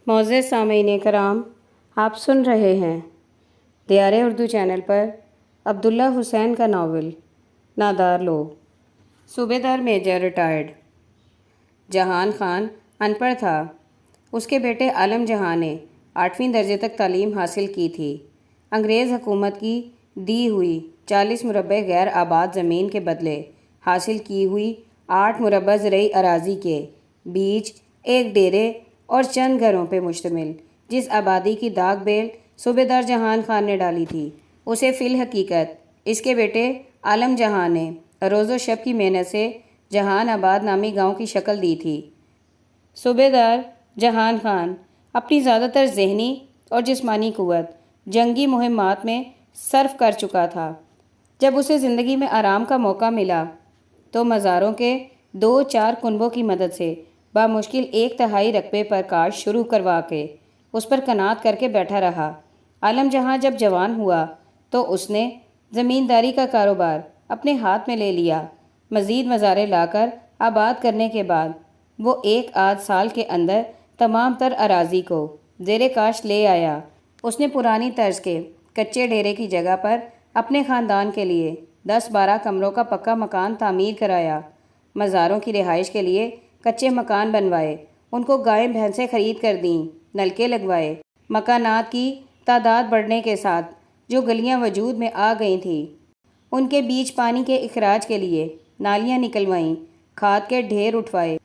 معزز سامعین کرام، آپ سن رہے ہیں دیار اردو چینل پر عبداللہ حسین کا ناول نادار لوگ۔ صوبیدار میجر ریٹائرڈ جہان خان ان پڑھ تھا۔ اس کے بیٹے عالم جہاں نے 8ویں درجے تک تعلیم حاصل کی تھی۔ انگریز حکومت کی دی ہوئی 40 مربع غیر آباد زمین کے بدلے حاصل کی ہوئی 8 مربع زرعی اراضی کے بیچ ایک ڈیرے اور چند گھروں پہ مشتمل جس آبادی کی داغ بیل صوبیدار جہان خان نے ڈالی تھی، اسے فی الحقیقت اس کے بیٹے عالم جہاں نے روز و شب کی محنت سے جہان آباد نامی گاؤں کی شکل دی تھی۔ صوبیدار جہان خان اپنی زیادہ تر ذہنی اور جسمانی قوت جنگی مہمات میں صرف کر چکا تھا۔ جب اسے زندگی میں آرام کا موقع ملا تو مزاروں کے 2-4 کنبوں کی مدد سے بامشکل 1/3 رقبے پر کاشت شروع کروا کے اس پر قناعت کر کے بیٹھا رہا۔ عالم جہاں جب جوان ہوا تو اس نے زمینداری کا کاروبار اپنے ہاتھ میں لے لیا۔ مزید مزارے لا کر آباد کرنے کے بعد وہ 1 سال کے اندر تمام تر اراضی کو زیر کاشت لے آیا۔ اس نے پرانی طرز کے کچے ڈیرے کی جگہ پر اپنے خاندان کے لیے 10-12 کمروں کا پکا مکان تعمیر کرایا۔ مزاروں کی رہائش کے لیے کچے مکان بنوائے، ان کو گائیں بھینسیں خرید کر دیں، نلکے لگوائے۔ مکانات کی تعداد بڑھنے کے ساتھ جو گلیاں وجود میں آ گئی تھیں ان کے بیچ پانی کے اخراج کے لیے نالیاں نکلوائیں، کھاد کے ڈھیر اٹھوائے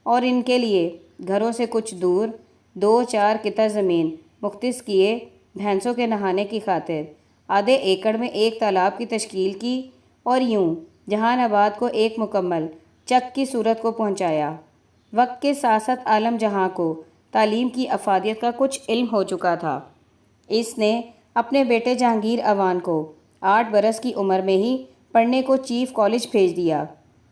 اور ان کے لیے گھروں سے کچھ دور 2-4 کتر زمین مختص کیے بھینسوں کے نہانے کی خاطر۔ آدھے ایکڑ میں ایک تالاب کی تشکیل کی اور یوں جہان آباد کو ایک مکمل چک کی صورت کو پہنچایا۔ وقت کے ساتھ ساتھ عالم جہاں کو تعلیم کی افادیت کا کچھ علم ہو چکا تھا۔ اس نے اپنے بیٹے جہانگیر اوان کو 8 برس کی عمر میں ہی پڑھنے کو چیف کالج بھیج دیا،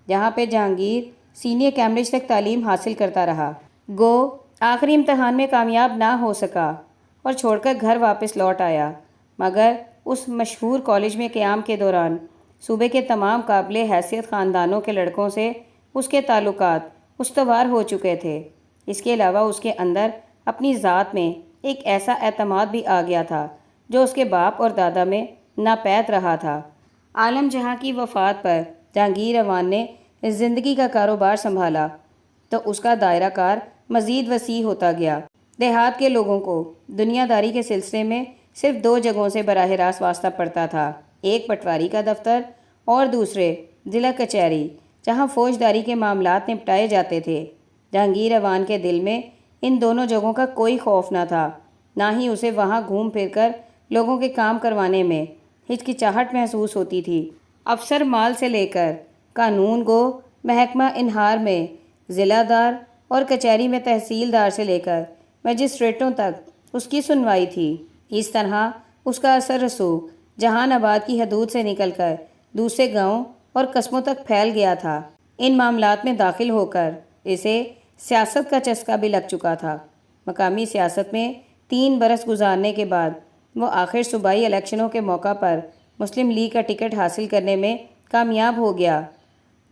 جہاں پہ جہانگیر سینئر کیمبرج تک تعلیم حاصل کرتا رہا۔ گو آخری امتحان میں کامیاب نہ ہو سکا اور چھوڑ کر گھر واپس لوٹ آیا، مگر اس مشہور کالج میں قیام کے دوران صوبے کے تمام قابل حیثیت خاندانوں کے لڑکوں سے اس کے تعلقات استوار ہو چکے تھے۔ اس کے علاوہ اس کے اندر اپنی ذات میں ایک ایسا اعتماد بھی آ گیا تھا جو اس کے باپ اور دادا میں ناپید رہا تھا۔ عالم جہاں کی وفات پر جہانگیر اوان نے زندگی کا کاروبار سنبھالا تو اس کا دائرہ کار مزید وسیع ہوتا گیا۔ دیہات کے لوگوں کو دنیا داری کے سلسلے میں صرف 2 جگہوں سے براہ راست واسطہ پڑتا تھا، ایک پٹواری کا دفتر اور دوسرے ضلع کچہری، جہاں فوجداری کے معاملات نپٹائے جاتے تھے۔ جہانگیر اوان کے دل میں ان دونوں جگہوں کا کوئی خوف نہ تھا، نہ ہی اسے وہاں گھوم پھر کر لوگوں کے کام کروانے میں ہچکچاہٹ محسوس ہوتی تھی۔ افسر مال سے لے کر قانون گو محکمہ انہار میں ضلع دار اور کچہری میں تحصیلدار سے لے کر مجسٹریٹوں تک اس کی سنوائی تھی۔ اس طرح اس کا اثر رسوخ جہان آباد کی حدود سے نکل کر دوسرے گاؤں اور قصبوں تک پھیل گیا تھا۔ ان معاملات میں داخل ہو کر اسے سیاست کا چسکا بھی لگ چکا تھا۔ مقامی سیاست میں 3 برس گزارنے کے بعد وہ آخر صوبائی الیکشنوں کے موقع پر مسلم لیگ کا ٹکٹ حاصل کرنے میں کامیاب ہو گیا۔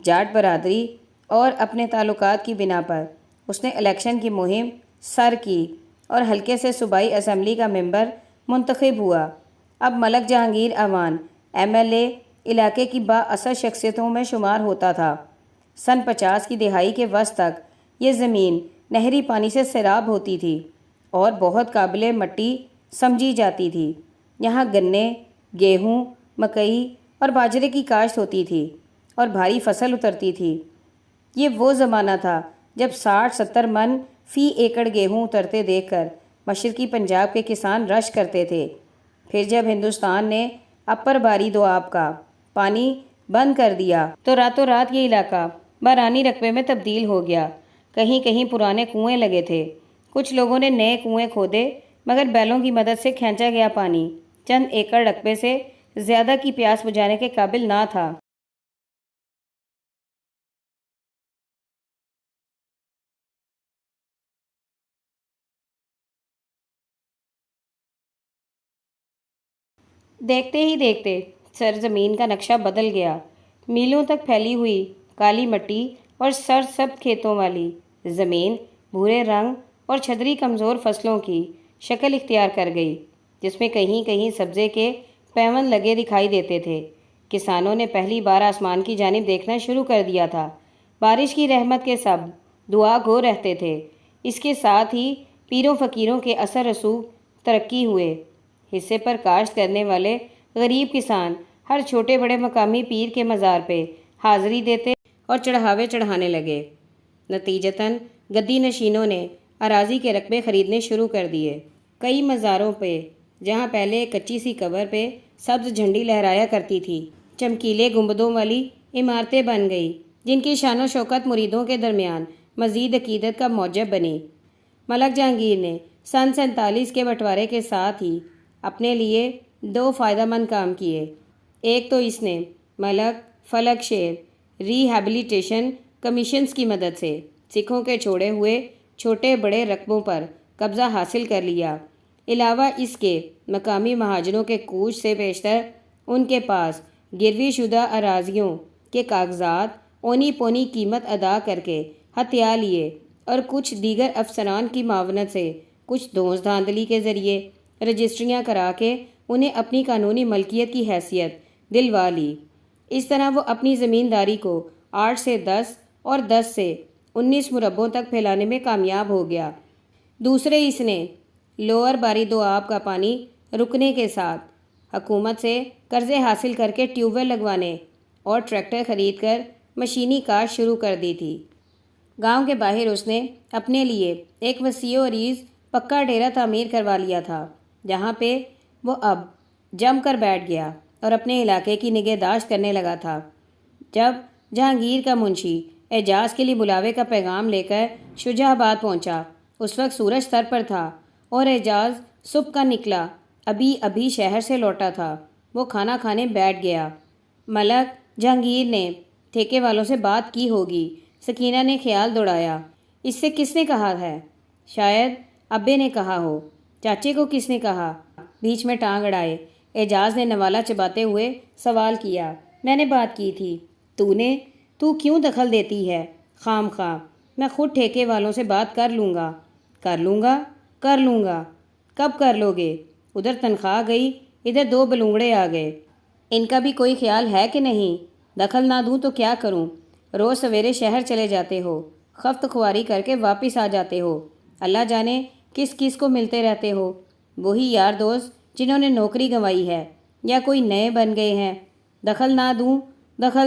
جاٹ برادری اور اپنے تعلقات کی بنا پر اس نے الیکشن کی مہم سر کی اور حلقے سے صوبائی اسمبلی کا ممبر منتخب ہوا۔ اب ملک جہانگیر اوان MLA علاقے کی بااثر شخصیتوں میں شمار ہوتا تھا۔ سن 50 کی دہائی کے وسط تک یہ زمین نہری پانی سے سیراب ہوتی تھی اور بہت قابل مٹی سمجھی جاتی تھی۔ یہاں گنے، گیہوں، مکئی اور باجرے کی کاشت ہوتی تھی اور بھاری فصل اترتی تھی۔ یہ وہ زمانہ تھا جب 60-70 من فی ایکڑ گیہوں اترتے دیکھ کر مشرقی پنجاب کے کسان رش کرتے تھے۔ پھر جب ہندوستان نے اپر باری دوآب کا پانی بند کر دیا تو راتوں رات یہ علاقہ بارانی رقبے میں تبدیل ہو گیا۔ کہیں کہیں پرانے کنویں لگے تھے، کچھ لوگوں نے نئے کنویں کھودے، مگر بیلوں کی مدد سے کھینچا گیا پانی چند ایکڑ رقبے سے زیادہ کی پیاس بجھانے کے قابل نہ تھا۔ دیکھتے ہی دیکھتے سرزمین کا نقشہ بدل گیا۔ میلوں تک پھیلی ہوئی کالی مٹی اور سرسبز کھیتوں والی زمین بھورے رنگ اور چھتری کمزور فصلوں کی شکل اختیار کر گئی، جس میں کہیں کہیں سبزے کے پیون لگے دکھائی دیتے تھے۔ کسانوں نے پہلی بار آسمان کی جانب دیکھنا شروع کر دیا تھا۔ بارش کی رحمت کے سب دعا گو رہتے تھے۔ اس کے ساتھ ہی پیروں فقیروں کے اثر رسوخ ترقی ہوئے۔ حصے پر کاشت کرنے والے غریب کسان ہر چھوٹے بڑے مقامی پیر کے مزار پہ حاضری دیتے اور چڑھاوے چڑھانے لگے۔ نتیجتاً گدی نشینوں نے اراضی کے رقبے خریدنے شروع کر دیے۔ کئی مزاروں پہ جہاں پہلے ایک کچی سی قبر پہ سبز جھنڈی لہرایا کرتی تھی، چمکیلے گنبدوں والی عمارتیں بن گئی، جن کی شان و شوکت مریدوں کے درمیان مزید عقیدت کا موجب بنی۔ ملک جہانگیر نے سن 47 کے بٹوارے کے ساتھ ہی اپنے لیے 2 فائدہ مند کام کیے۔ ایک تو اس نے ملک فلک شیر ری ہیبلیٹیشن کمیشنز کی مدد سے سکھوں کے چھوڑے ہوئے چھوٹے بڑے رقبوں پر قبضہ حاصل کر لیا۔ علاوہ اس کے مقامی مہاجروں کے کوچ سے بیشتر ان کے پاس گروی شدہ اراضیوں کے کاغذات اونی پونی قیمت ادا کر کے ہتھیا لیے اور کچھ دیگر افسران کی معاونت سے کچھ دھونس دھاندلی کے ذریعے رجسٹریاں کرا کے انہیں اپنی قانونی ملکیت کی حیثیت دلوا لی۔ اس طرح وہ اپنی زمینداری کو 8 سے 10 اور 10 سے 19 مربوں تک پھیلانے میں کامیاب ہو گیا۔ دوسرے اس نے لوئر باری دوآب کا پانی رکنے کے ساتھ حکومت سے قرضے حاصل کر کے ٹیوب ویل لگوانے اور ٹریکٹر خرید کر مشینی کاشت شروع کر دی تھی۔ گاؤں کے باہر اس نے اپنے لیے ایک وسیع و عریض پکا ڈیرا تعمیر کروا لیا تھا، جہاں پہ وہ اب جم کر بیٹھ گیا اور اپنے علاقے کی نگہداشت کرنے لگا تھا۔ جب جہانگیر کا منشی اعجاز کے لیے بلاوے کا پیغام لے کر شجاع آباد پہنچا، اس وقت سورج سر پر تھا اور اعجاز صبح کا نکلا ابھی شہر سے لوٹا تھا۔ وہ کھانا کھانے بیٹھ گیا۔ ملک جہانگیر نے ٹھیکے والوں سے بات کی ہوگی، سکینہ نے خیال دوڑایا۔ اس سے کس نے کہا ہے؟ شاید ابے نے کہا ہو۔ چاچے کو کس نے کہا؟ بیچ میں ٹانگ اڑائے اعجاز نے نوالا چباتے ہوئے سوال کیا۔ میں نے بات کی تھی۔ تو کیوں دخل دیتی ہے خام خواہ؟ میں خود ٹھیکے والوں سے بات کر لوں گا۔ کر لوں گا۔ کب کر لو گے؟ ادھر تنخواہ گئی، ادھر 2 بلونگڑے آ گئے۔ ان کا بھی کوئی خیال ہے کہ نہیں؟ دخل نہ دوں تو کیا کروں؟ روز سویرے شہر چلے جاتے ہو، خفت خواری کر کے واپس آ جاتے ہو، اللہ جانے کس کس کو ملتے رہتے ہو۔ وہی یار دوست جنہوں نے نوکری گنوائی ہے یا کوئی نئے بن گئے ہیں۔ دخل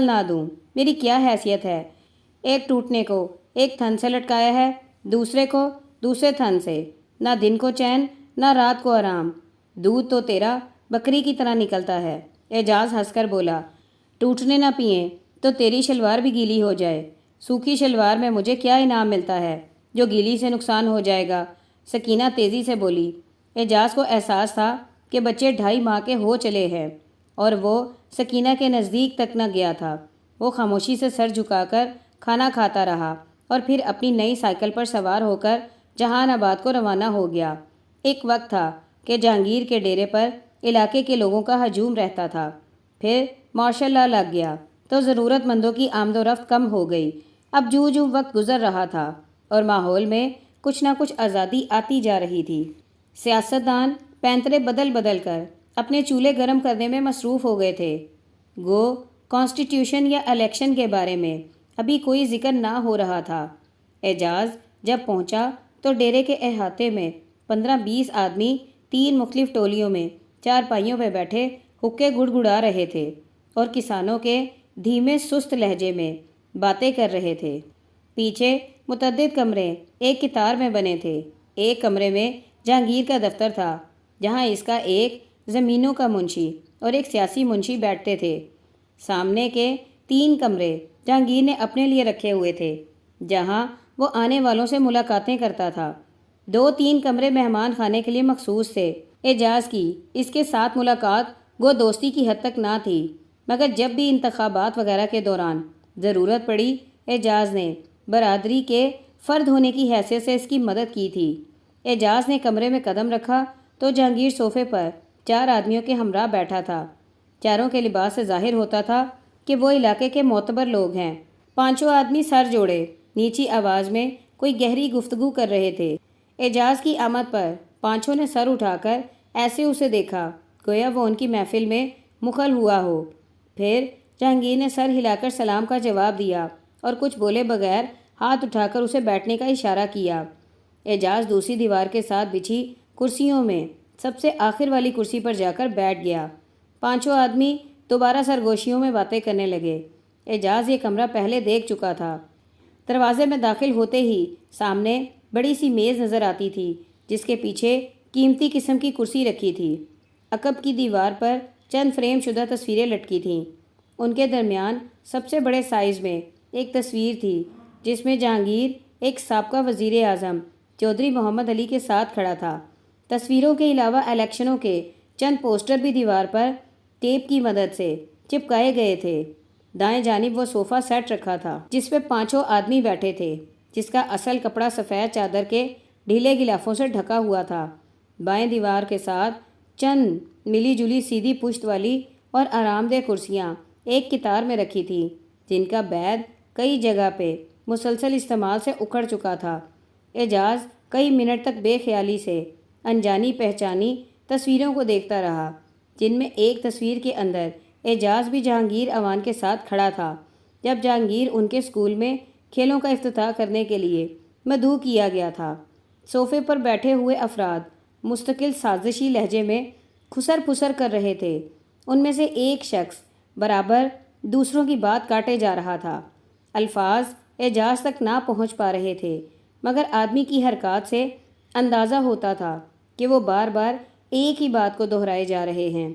نہ دوں میری کیا حیثیت ہے؟ ایک ٹوٹنے کو ایک تھن سے لٹکایا ہے، دوسرے کو دوسرے تھن سے۔ نہ دن کو چین نہ رات کو آرام۔ دودھ تو تیرا بکری کی طرح نکلتا ہے۔ اعجاز ہنس کر بولا۔ ٹوٹنے نہ پئیں تو تیری شلوار بھی گیلی ہو جائے۔ سوکھی شلوار میں مجھے کیا انعام ملتا ہے جو گیلی سے نقصان ہو جائے گا؟ سکینہ تیزی سے بولی۔ اعجاز کو احساس تھا کہ بچے 2.5 ماہ کے ہو چلے ہیں اور وہ سکینہ کے نزدیک تک نہ گیا تھا۔ وہ خاموشی سے سر جھکا کر کھانا کھاتا رہا اور پھر اپنی نئی سائیکل پر سوار ہو کر جہان آباد کو روانہ ہو گیا۔ ایک وقت تھا کہ جہانگیر کے ڈیرے پر علاقے کے لوگوں کا ہجوم رہتا تھا، پھر مارشل لا لگ گیا تو ضرورت مندوں کی آمد و رفت کم ہو گئی۔ اب جو وقت گزر رہا تھا اور ماحول میں کچھ نہ کچھ آزادی آتی جا رہی تھی۔ سیاستدان پینترے بدل کر اپنے چولہے گرم کرنے میں مصروف ہو گئے تھے۔ گو کانسٹیٹیوشن یا الیکشن کے بارے میں ابھی کوئی ذکر نہ ہو رہا تھا۔ اعجاز جب پہنچا تو ڈیرے کے احاطے میں 15-20 آدمی 3 مختلف ٹولیوں میں چارپائیوں پہ بیٹھے حقے گڑگڑا رہے تھے اور کسانوں کے دھیمے سست لہجے میں باتیں کر رہے تھے۔ پیچھے متعدد کمرے ایک قطار میں بنے تھے۔ ایک کمرے میں جہانگیر کا دفتر تھا، جہاں اس کا ایک زمینوں کا منشی اور ایک سیاسی منشی بیٹھتے تھے۔ سامنے کے 3 کمرے جہانگیر نے اپنے لیے رکھے ہوئے تھے، جہاں وہ آنے والوں سے ملاقاتیں کرتا تھا۔ 2-3 کمرے مہمان خانے کے لیے مخصوص تھے۔ اعجاز کی اس کے ساتھ ملاقات گو دوستی کی حد تک نہ تھی، مگر جب بھی انتخابات وغیرہ کے دوران ضرورت پڑی، اعجاز نے برادری کے فرد ہونے کی حیثیت سے اس کی مدد کی تھی۔ اعجاز نے کمرے میں قدم رکھا تو جہانگیر صوفے پر 4 آدمیوں کے ہمراہ بیٹھا تھا۔ چاروں کے لباس سے ظاہر ہوتا تھا کہ وہ علاقے کے معتبر لوگ ہیں۔ 5 آدمی سر جوڑے نیچی آواز میں کوئی گہری گفتگو کر رہے تھے۔ اعجاز کی آمد پر پانچوں نے سر اٹھا کر ایسے اسے دیکھا گویا وہ ان کی محفل میں مخل ہوا ہو۔ پھر جہانگیر نے سر ہلا کر سلام کا جواب دیا اور کچھ بولے بغیر ہاتھ اٹھا کر اسے بیٹھنے کا اشارہ کیا۔ اعجاز دوسری دیوار کے ساتھ بچھی کرسیوں میں سب سے آخر والی کرسی پر جا کر بیٹھ گیا۔ پانچوں آدمی دوبارہ سرگوشیوں میں باتیں کرنے لگے۔ اعجاز یہ کمرہ پہلے دیکھ چکا تھا۔ دروازے میں داخل ہوتے ہی سامنے بڑی سی میز نظر آتی تھی جس کے پیچھے قیمتی قسم کی کرسی رکھی تھی۔ عقب کی دیوار پر چند فریم شدہ تصویریں لٹکی تھیں۔ ان کے درمیان سب سے بڑے سائز میں ایک تصویر تھی جس میں جہانگیر ایک سابقہ وزیر اعظم چودھری محمد علی کے ساتھ کھڑا تھا۔ تصویروں کے علاوہ الیکشنوں کے چند پوسٹر بھی دیوار پر ٹیپ کی مدد سے چپکائے گئے تھے۔ دائیں جانب وہ صوفہ سیٹ رکھا تھا جس پہ پانچوں آدمی بیٹھے تھے، جس کا اصل کپڑا سفید چادر کے ڈھیلے غلافوں سے ڈھکا ہوا تھا۔ بائیں دیوار کے ساتھ چند ملی جلی سیدھی پشت والی اور آرام دہ کرسیاں ایک قطار میں رکھی تھیں جن کا بیض کئی جگہ پہ مسلسل استعمال سے اکھڑ چکا تھا۔ اعجاز کئی منٹ تک بے خیالی سے انجانی پہچانی تصویروں کو دیکھتا رہا جن میں ایک تصویر کے اندر اعجاز بھی جہانگیر اوان کے ساتھ کھڑا تھا جب جہانگیر ان کے اسکول میں کھیلوں کا افتتاح کرنے کے لیے مدعو کیا گیا تھا۔ صوفے پر بیٹھے ہوئے افراد مستقل سازشی لہجے میں کھسر پھسر کر رہے تھے۔ ان میں سے ایک شخص برابر دوسروں کی بات کاٹے جا رہا تھا۔ الفاظ اعجاز تک نہ پہنچ پا رہے تھے مگر آدمی کی حرکات سے اندازہ ہوتا تھا کہ وہ بار بار ایک ہی بات کو دہرائے جا رہے ہیں۔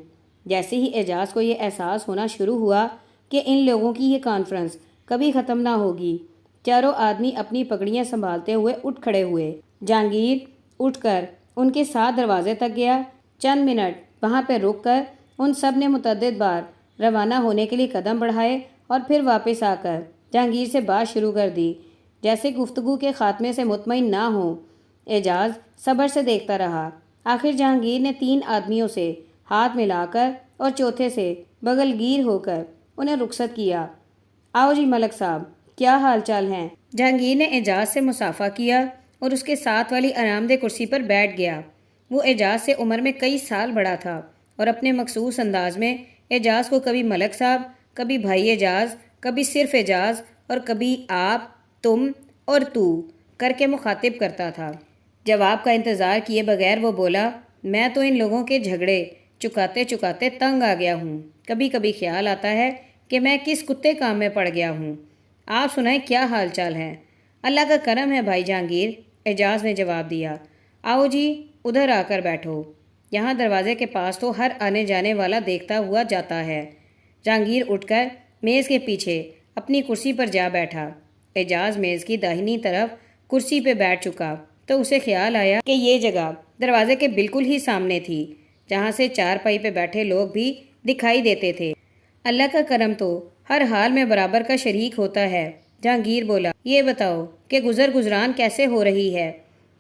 جیسے ہی اعجاز کو یہ احساس ہونا شروع ہوا کہ ان لوگوں کی یہ کانفرنس کبھی ختم نہ ہوگی، چاروں آدمی اپنی پگڑیاں سنبھالتے ہوئے اٹھ کھڑے ہوئے۔ جہانگیر اٹھ کر ان کے ساتھ دروازے تک گیا۔ چند منٹ وہاں پہ رک کر ان سب نے متعدد بار روانہ ہونے کے لیے قدم بڑھائے اور پھر واپس آ کر جہانگیر سے بات شروع کر دی جیسے گفتگو کے خاتمے سے مطمئن نہ ہوں۔ اعجاز صبر سے دیکھتا رہا۔ آخر جہانگیر نے تین آدمیوں سے ہاتھ ملا کر اور چوتھے سے بغل گیر ہو کر انہیں رخصت کیا۔ آؤ جی ملک صاحب، کیا حال چال ہیں؟ جہانگیر نے اعجاز سے مصافحہ کیا اور اس کے ساتھ والی آرام دہ کرسی پر بیٹھ گیا۔ وہ اعجاز سے عمر میں کئی سال بڑا تھا اور اپنے مخصوص انداز میں اعجاز کو کبھی ملک صاحب، کبھی بھائی اعجاز، کبھی صرف اعجاز اور کبھی آپ، تم اور تو کر کے مخاطب کرتا تھا۔ جواب کا انتظار کیے بغیر وہ بولا، میں تو ان لوگوں کے جھگڑے چکاتے چکاتے تنگ آ گیا ہوں۔ کبھی کبھی خیال آتا ہے کہ میں کس کتے کام میں پڑ گیا ہوں۔ آپ سنائیں کیا حال چال ہے؟ اللہ کا کرم ہے بھائی جہانگیر، اعجاز نے جواب دیا۔ آؤ جی ادھر آ کر بیٹھو، یہاں دروازے کے پاس تو ہر آنے جانے والا دیکھتا ہوا جاتا ہے۔ جہانگیر اٹھ کر میز کے پیچھے اپنی کرسی پر جا بیٹھا۔ اعجاز میز کی داہنی طرف کرسی پہ بیٹھ چکا تو اسے خیال آیا کہ یہ جگہ دروازے کے بالکل ہی سامنے تھی جہاں سے چارپائی پہ بیٹھے لوگ بھی دکھائی دیتے تھے۔ اللہ کا کرم تو ہر حال میں برابر کا شریک ہوتا ہے، جہانگیر بولا۔ یہ بتاؤ کہ گزران کیسے ہو رہی ہے؟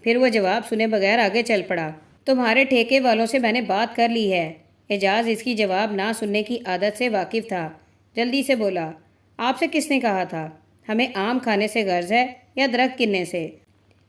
پھر وہ جواب سنے بغیر آگے چل پڑا۔ تمہارے ٹھیکے والوں سے میں نے بات کر لی ہے۔ اعجاز اس کی جواب نہ سننے کی عادت سے واقف تھا، جلدی سے بولا۔ آپ سے کس نے کہا تھا؟ ہمیں آم کھانے سے غرض ہے یا درخت گننے سے؟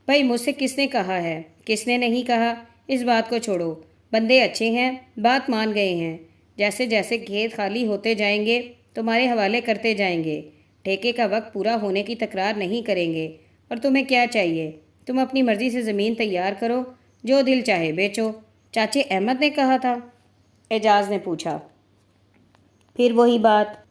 بھائی مجھ سے کس نے کہا ہے، کس نے نہیں کہا، اس بات کو چھوڑو۔ بندے اچھے ہیں، بات مان گئے ہیں۔ جیسے جیسے کھیت خالی ہوتے جائیں گے تمہارے حوالے کرتے جائیں گے۔ ٹھیکے کا وقت پورا ہونے کی تکرار نہیں کریں گے۔ اور تمہیں کیا چاہیے؟ تم اپنی مرضی سے زمین تیار کرو، جو دل چاہے بیچو۔ چاچے احمد نے کہا تھا؟ اعجاز نے پوچھا۔ پھر وہی بات۔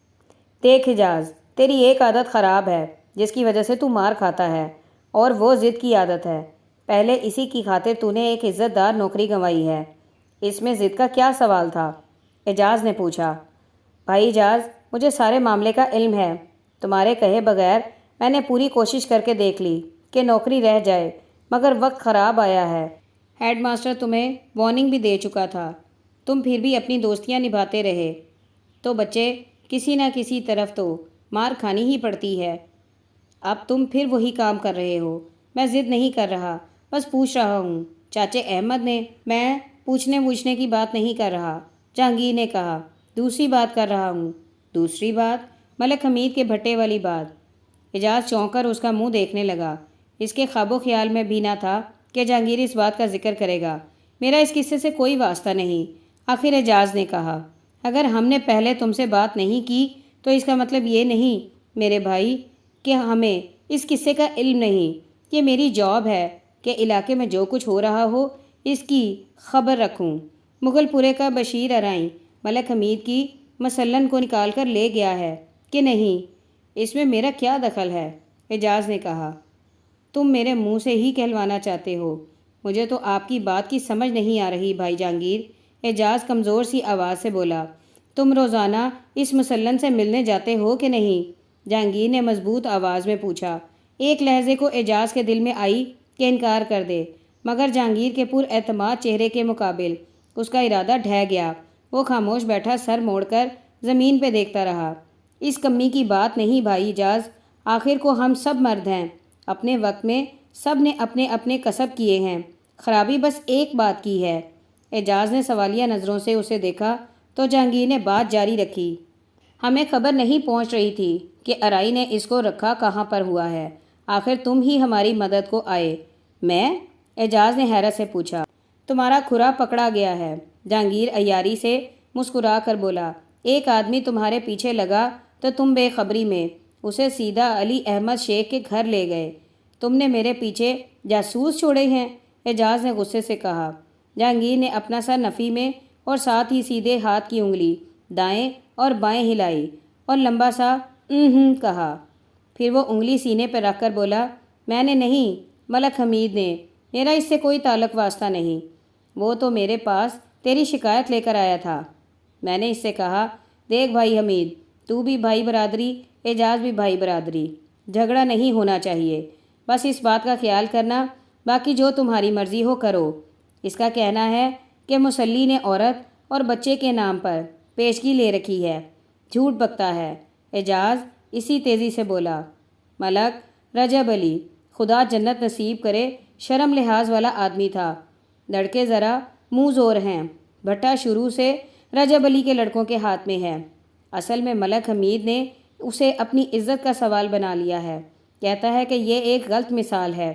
دیکھ اعجاز، تیری ایک عادت خراب ہے جس کی وجہ سے تو مار کھاتا ہے، اور وہ ضد کی عادت ہے۔ پہلے اسی کی خاطر تو نے ایک عزت دار نوکری گنوائی ہے۔ اس میں ضد کا کیا سوال تھا؟ اعجاز نے پوچھا۔ بھائی اعجاز، مجھے سارے معاملے کا علم ہے۔ تمہارے کہے بغیر میں نے پوری کوشش کر کے دیکھ لی کہ نوکری رہ جائے، مگر وقت خراب آیا ہے۔ ہیڈ ماسٹر تمہیں وارننگ بھی دے چکا تھا، تم پھر بھی اپنی دوستیاں نبھاتے رہے، تو بچے کسی نہ کسی طرف تو مار کھانی ہی پڑتی ہے۔ اب تم پھر وہی کام کر رہے ہو۔ میں ضد نہیں کر رہا، بس پوچھ رہا ہوں۔ چاچے احمد نے، میں پوچھنے کی بات نہیں کر رہا، جہانگیر نے کہا۔ دوسری بات کر رہا ہوں۔ دوسری بات؟ ملک حمید کے بھٹے والی بات۔ اعجاز چونک کر اس کا منہ دیکھنے لگا۔ اس کے خواب و خیال میں بھی نہ تھا کہ جہانگیر اس بات کا ذکر کرے گا۔ میرا اس قصے سے کوئی واسطہ نہیں۔ آخر اعجاز نے کہا، اگر ہم نے پہلے تم سے بات نہیں کی تو اس کا مطلب یہ نہیں میرے بھائی کہ ہمیں اس قصے کا علم نہیں۔ یہ میری جاب ہے کہ علاقے میں جو کچھ ہو رہا ہو اس کی خبر رکھوں۔ مغل پورے کا بشیر ارائیں ملک حمید کی مسلن کو نکال کر لے گیا ہے کہ نہیں، اس میں میرا کیا دخل ہے؟ اعجاز نے کہا، تم میرے منہ سے ہی کہلوانا چاہتے ہو، مجھے تو آپ کی بات کی سمجھ نہیں آ رہی بھائی جہانگیر۔ اعجاز کمزور سی آواز سے بولا، تم روزانہ اس مسلن سے ملنے جاتے ہو کہ نہیں؟ جہانگیر نے مضبوط آواز میں پوچھا۔ ایک لہجے کو اعجاز کے دل میں آئی کہ انکار کر دے، مگر جہانگیر کے پر اعتماد چہرے کے مقابل اس کا ارادہ ڈھہ گیا۔ وہ خاموش بیٹھا سر موڑ کر زمین پہ دیکھتا رہا۔ اس کمی کی بات نہیں بھائی اعجاز، آخر کو ہم سب مرد ہیں، اپنے وقت میں سب نے اپنے اپنے کسب کیے ہیں، خرابی بس ایک بات کی ہے۔ اعجاز نے سوالیہ نظروں سے اسے دیکھا تو جہانگیر نے بات جاری رکھی، ہمیں خبر نہیں پہنچ رہی تھی کہ ارائی نے اس کو رکھا کہاں پر ہوا ہے، آخر تم ہی ہماری مدد کو آئے۔ میں؟ اعجاز نے حیرت سے پوچھا۔ تمہارا کھرا پکڑا گیا ہے، جہانگیر عیاری سے مسکرا کر بولا۔ ایک آدمی تمہارے پیچھے لگا تو تم بے خبری میں اسے سیدھا علی احمد شیخ کے گھر لے گئے۔ تم نے میرے پیچھے جاسوس چھوڑے ہیں، اعجاز نے غصے سے کہا۔ جہانگیر نے اپنا سر نفی میں اور ساتھ ہی سیدھے ہاتھ کی انگلی دائیں اور بائیں ہلائی اور لمبا سا کہا، پھر وہ انگلی سینے پہ رکھ کر بولا، میں نے نہیں، ملک حمید نے، میرا اس سے کوئی تعلق واسطہ نہیں، وہ تو میرے پاس تیری شکایت لے کر آیا تھا۔ میں نے اس سے کہا، دیکھ بھائی حمید، تو بھی بھائی برادری، اعجاز بھی بھائی برادری، جھگڑا نہیں ہونا چاہیے، بس اس بات کا خیال کرنا، باقی جو تمہاری مرضی ہو کرو۔ اس کا کہنا ہے کہ مسلی نے عورت اور بچے کے نام پر پیشگی لے رکھی ہے، جھوٹ بکتا ہے۔ اعجاز اسی تیزی سے بولا، ملک رجب علی، خدا جنت نصیب کرے، شرم لحاظ والا آدمی تھا، لڑکے ذرا منہ زور ہیں، بھٹا شروع سے رجب علی کے لڑکوں کے ہاتھ میں ہے۔ اصل میں ملک حمید نے اسے اپنی عزت کا سوال بنا لیا ہے، کہتا ہے کہ یہ ایک غلط مثال ہے،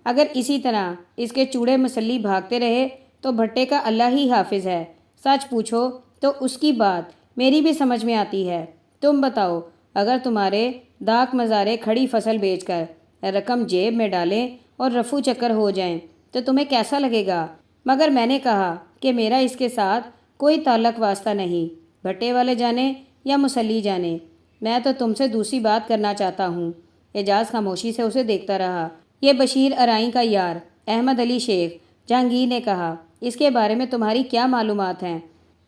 اگر اسی طرح اس کے چوڑے مسلی بھاگتے رہے تو بھٹے کا اللہ ہی حافظ ہے۔ سچ پوچھو تو اس کی بات میری بھی سمجھ میں آتی ہے۔ تم بتاؤ، اگر تمہارے داغ مزارے کھڑی فصل بیچ کر رقم جیب میں ڈالیں اور رفو چکر ہو جائیں تو تمہیں کیسا لگے گا؟ مگر میں نے کہا کہ میرا اس کے ساتھ کوئی تعلق واسطہ نہیں، بھٹے والے جانے یا مسلی جانے، میں تو تم سے دوسری بات کرنا چاہتا ہوں۔ اعجاز خاموشی سے اسے دیکھتا رہا۔ یہ بشیر ارائیں کا یار احمد علی شیخ، جہانگیر نے کہا، اس کے بارے میں تمہاری کیا معلومات ہیں؟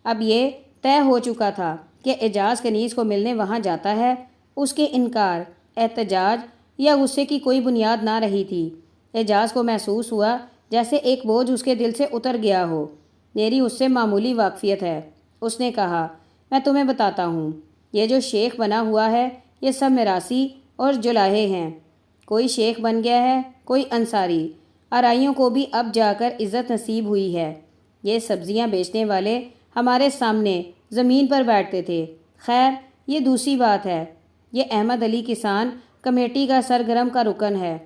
اب یہ طے ہو چکا تھا کہ اعجاز کنیز کو ملنے وہاں جاتا ہے، اس کے انکار، احتجاج یا غصے کی کوئی بنیاد نہ رہی تھی۔ اعجاز کو محسوس ہوا جیسے ایک بوجھ اس کے دل سے اتر گیا ہو۔ میری اس سے معمولی واقفیت ہے، اس نے کہا، میں تمہیں بتاتا ہوں، یہ جو شیخ بنا ہوا ہے یہ سب میراثی اور جلاہے ہیں، کوئی شیخ بن گیا ہے، کوئی انصاری، ارائیوں کو بھی اب جا کر عزت نصیب ہوئی ہے۔ یہ سبزیاں بیچنے والے ہمارے سامنے زمین پر بیٹھتے تھے۔ خیر یہ دوسری بات ہے، یہ احمد علی کسان کمیٹی کا سرگرم کا رکن ہے،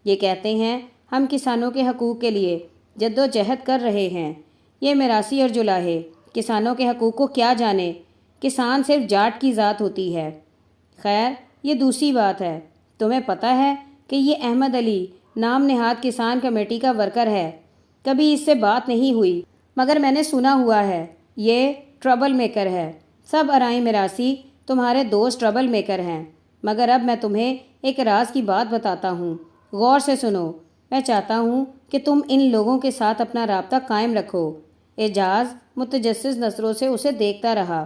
یہ کہتے ہیں ہم کسانوں کے حقوق کے لیے جد و جہد کر رہے ہیں۔ یہ میراثی اور جلاہے کسانوں کے حقوق کو کیا جانے، کسان صرف جاٹ کی ذات ہوتی ہے۔ خیر یہ دوسری بات ہے، تمہیں پتہ ہے کہ یہ احمد علی نام نہاد کسان کمیٹی کا ورکر ہے، کبھی اس سے بات نہیں ہوئی مگر میں نے سنا ہوا ہے یہ ٹربل میکر ہے۔ سب ارائیں میراثی تمہارے دوست ٹربل میکر ہیں، مگر اب میں تمہیں ایک راز کی بات بتاتا ہوں، غور سے سنو، میں چاہتا ہوں کہ تم ان لوگوں کے ساتھ اپنا رابطہ قائم رکھو۔ اعجاز متجسس نظروں سے اسے دیکھتا رہا۔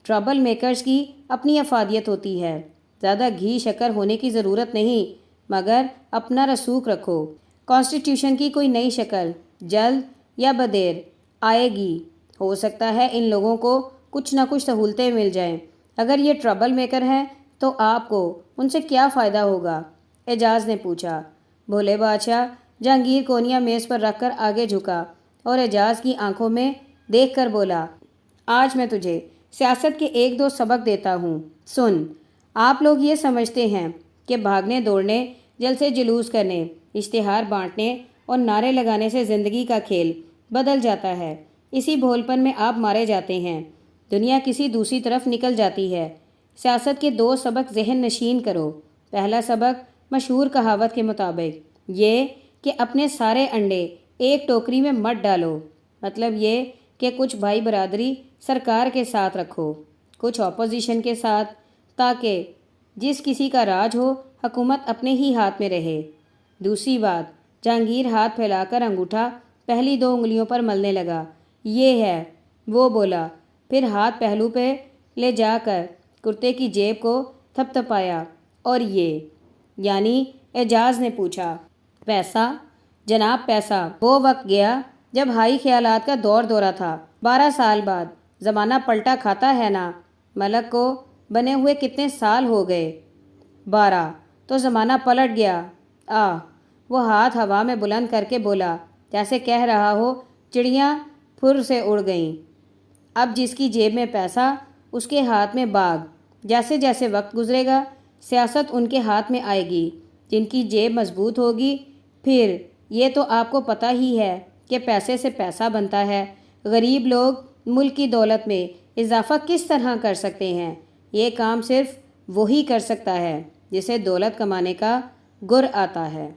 ٹربل میکرز کی اپنی افادیت ہوتی ہے، زیادہ گھی شکر ہونے کی ضرورت نہیں، مگر اپنا رسوخ رکھو۔ کانسٹیٹیوشن کی کوئی نئی شکل جلد یا بدیر آئے گی، ہو سکتا ہے ان لوگوں کو کچھ نہ کچھ سہولتیں مل جائیں۔ اگر یہ ٹربل میکر ہیں تو آپ کو ان سے کیا فائدہ ہوگا؟ اعجاز نے پوچھا۔ بھولے بادشاہ، جہانگیر کونیا میز پر رکھ کر آگے جھکا اور اعجاز کی آنکھوں میں دیکھ کر بولا، آج میں تجھے سیاست کے ایک دو سبق دیتا ہوں، سن۔ آپ لوگ یہ سمجھتے ہیں کہ بھاگنے دوڑنے، جلسے جلوس کرنے، اشتہار بانٹنے اور نعرے لگانے سے زندگی کا کھیل بدل جاتا ہے۔ اسی بھولپن میں آپ مارے جاتے ہیں، دنیا کسی دوسری طرف نکل جاتی ہے۔ سیاست کے 2 سبق ذہن نشین کرو۔ پہلا سبق مشہور کہاوت کے مطابق یہ کہ اپنے سارے انڈے ایک ٹوکری میں مت ڈالو، مطلب یہ کہ کچھ بھائی برادری سرکار کے ساتھ رکھو، کچھ اپوزیشن کے ساتھ، تاکہ جس کسی کا راج ہو حکومت اپنے ہی ہاتھ میں رہے۔ دوسری بات، جہانگیر ہاتھ پھیلا کر انگوٹھا پہلی 2 انگلیوں پر ملنے لگا۔ یہ ہے، وہ بولا، پھر ہاتھ پہلو پہ لے جا کر کرتے کی جیب کو تھپ تھپایا، اور یہ، یعنی اعجاز نے پوچھا، پیسہ؟ جناب پیسہ وہ وقت گیا جب ہائی خیالات کا دورہ تھا۔ 12 سال بعد زمانہ پلٹا کھاتا ہے نا۔ ملک کو بنے ہوئے کتنے سال ہو گئے؟ 12، تو زمانہ پلٹ گیا۔ وہ ہاتھ ہوا میں بلند کر کے بولا، جیسے کہہ رہا ہو چڑیاں پھر سے اڑ گئیں۔ اب جس کی جیب میں پیسہ، اس کے ہاتھ میں باغ۔ جیسے جیسے وقت گزرے گا، سیاست ان کے ہاتھ میں آئے گی جن کی جیب مضبوط ہوگی۔ پھر یہ تو آپ کو پتہ ہی ہے کہ پیسے سے پیسہ بنتا ہے۔ غریب لوگ ملک کی دولت میں اضافہ کس طرح کر سکتے ہیں؟ یہ کام صرف وہی کر سکتا ہے جسے دولت کمانے کا گر آتا ہے۔